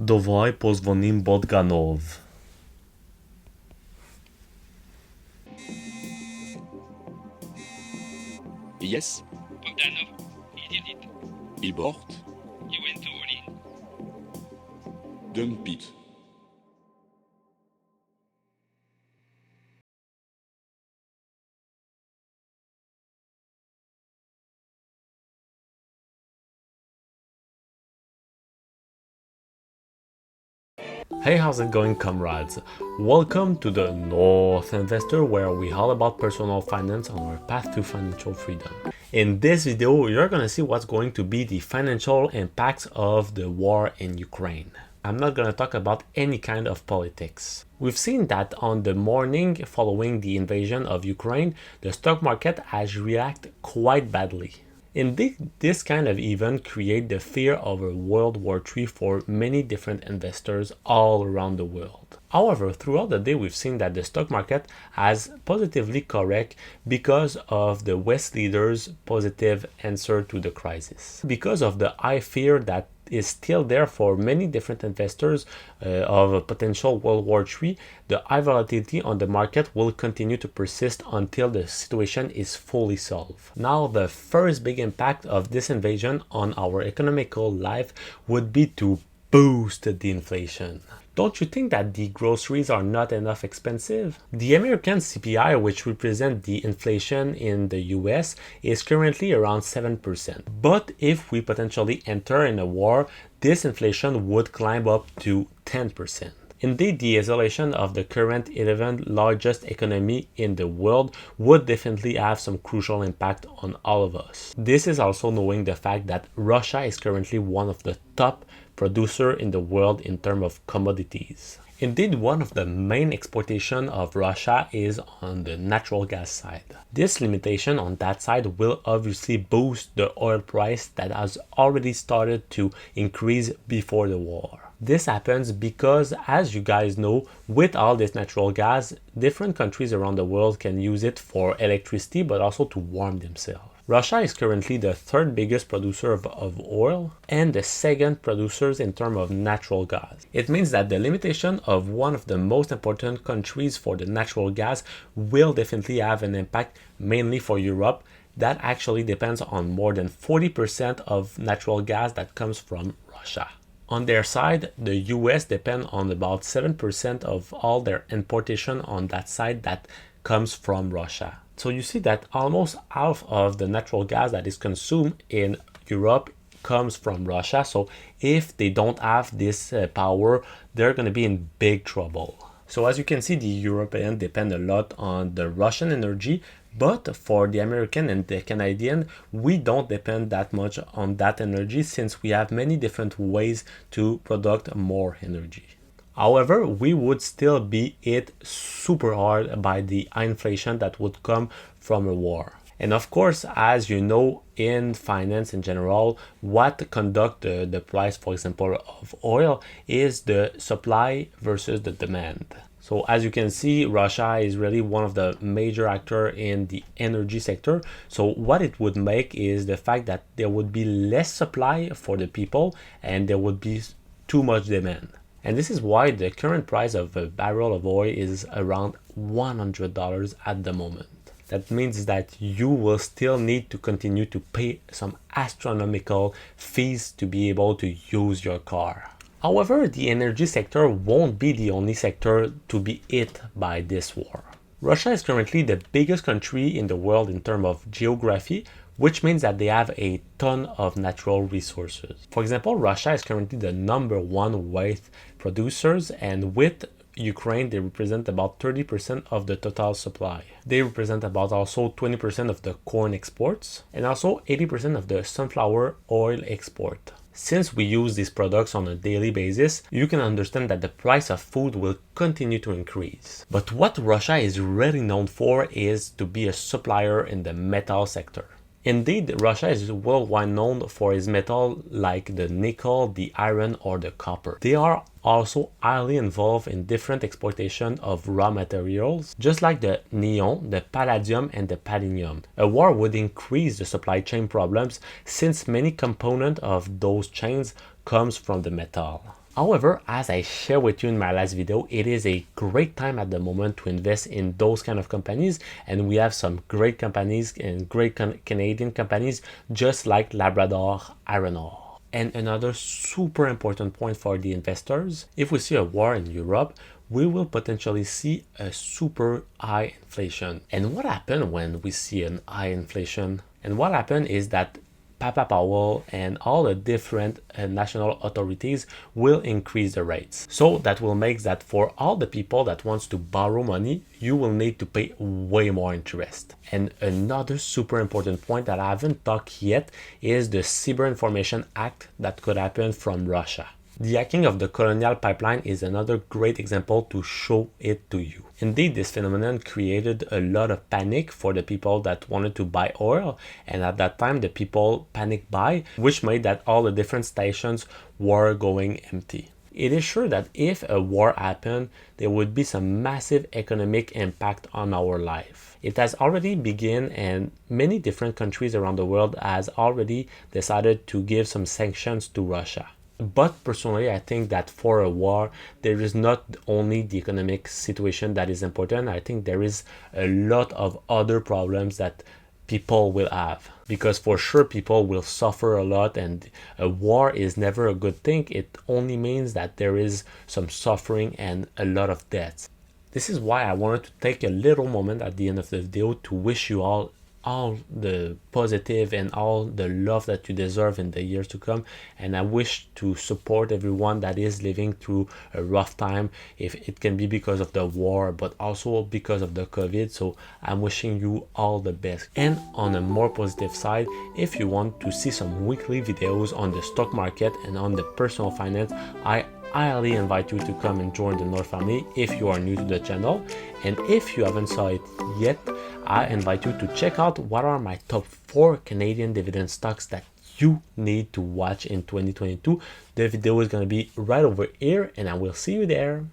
Давай позвоним Bogdanov. Yes, Bogdanov, he did it. il bort, He went all in. dump it. Hey, how's it going, comrades? Welcome to the North Investor, where we all about personal finance on our path to financial freedom. In this video, you're gonna see what's going to be the financial impacts of the war in Ukraine. I'm not gonna talk about any kind of politics. We've seen that on the morning following the invasion of Ukraine, the stock market has reacted quite badly. Indeed, this kind of event creates the fear of a World War III for many different investors all around the world. However, throughout the day, we've seen that the stock market has positively correct because of the West leaders' positive answer to the crisis. Because of the high fear that is still there for many different investors of a potential World War III, the high volatility on the market will continue to persist until the situation is fully solved. Now, the first big impact of this invasion on our economical life would be to boost the inflation. Don't you think that the groceries are not enough expensive? The American CPI, which represents the inflation in the US, is currently around 7%. But if we potentially enter in a war, this inflation would climb up to 10%. Indeed, the isolation of the current 11th largest economy in the world would definitely have some crucial impact on all of us. This is also knowing the fact that Russia is currently one of the top producer in the world in terms of commodities. Indeed, one of the main exploitation of Russia is on the natural gas side. This limitation on that side will obviously boost the oil price that has already started to increase before the war. This happens because, as you guys know, with all this natural gas, different countries around the world can use it for electricity but also to warm themselves. Russia is currently the third biggest producer of oil and the second producers in terms of natural gas. It means that the limitation of one of the most important countries for the natural gas will definitely have an impact, mainly for Europe. That actually depends on more than 40% of natural gas that comes from Russia. On their side, the US depend on about 7% of all their importation on that side that comes from Russia. So you see that almost half of the natural gas that is consumed in Europe comes from Russia. So if they don't have this power, they're going to be in big trouble. So as you can see, the Europeans depend a lot on the Russian energy, but for the American and the Canadian, we don't depend that much on that energy since we have many different ways to produce more energy. However, we would still be hit super hard by the inflation that would come from a war. And of course, as you know, in finance in general, what conduct the price, for example, of oil is the supply versus the demand. So as you can see, Russia is really one of the major actors in the energy sector. So what it would make is the fact that there would be less supply for the people and there would be too much demand. And this is why the current price of a barrel of oil is around $100 at the moment. That means that you will still need to continue to pay some astronomical fees to be able to use your car. However, the energy sector won't be the only sector to be hit by this war. Russia is currently the biggest country in the world in terms of geography, which means that they have a ton of natural resources. For example, Russia is currently the #1 wheat producers, and with Ukraine, they represent about 30% of the total supply. They represent about also 20% of the corn exports and also 80% of the sunflower oil export. Since we use these products on a daily basis, you can understand that the price of food will continue to increase. But what Russia is really known for is to be a supplier in the metal sector. Indeed, Russia is worldwide known for its metal like the nickel, the iron, or the copper. They are also highly involved in different exploitation of raw materials, just like the neon, the palladium, and the palladium. A war would increase the supply chain problems since many components of those chains comes from the metal. However, as I shared with you in my last video, it is a great time at the moment to invest in those kind of companies, and we have some great companies and great Canadian companies just like Labrador Iron Ore. And another super important point for the investors, if we see a war in Europe, we will potentially see a super high inflation. And what happens when we see an high inflation? And what happens is that Papa Powell and all the different national authorities will increase the rates. So that will make that for all the people that wants to borrow money, you will need to pay way more interest. And another super important point that I haven't talked yet is the Cyber Information Act that could happen from Russia. The hacking of the Colonial Pipeline is another great example to show it to you. Indeed, this phenomenon created a lot of panic for the people that wanted to buy oil, and at that time the people panic buy, which made that all the different stations were going empty. It is sure that if a war happened, there would be some massive economic impact on our life. It has already begun, and many different countries around the world has already decided to give some sanctions to Russia. But personally, I think that for a war, there is not only the economic situation that is important. I think there is a lot of other problems that people will have. Because for sure, people will suffer a lot, and a war is never a good thing. It only means that there is some suffering and a lot of deaths. This is why I wanted to take a little moment at the end of the video to wish you all the positive and all the love that you deserve in the years to come, and I wish to support everyone that is living through a rough time, if it can be because of the war but also because of the COVID. So I'm wishing you all the best. And on a more positive side, if you want to see some weekly videos on the stock market and on the personal finance, I highly invite you to come and join the North family if you are new to the channel. And if you haven't saw it yet, I invite you to check out what are my top 4 Canadian dividend stocks that you need to watch in 2022. The video is going to be right over here, and I will see you there.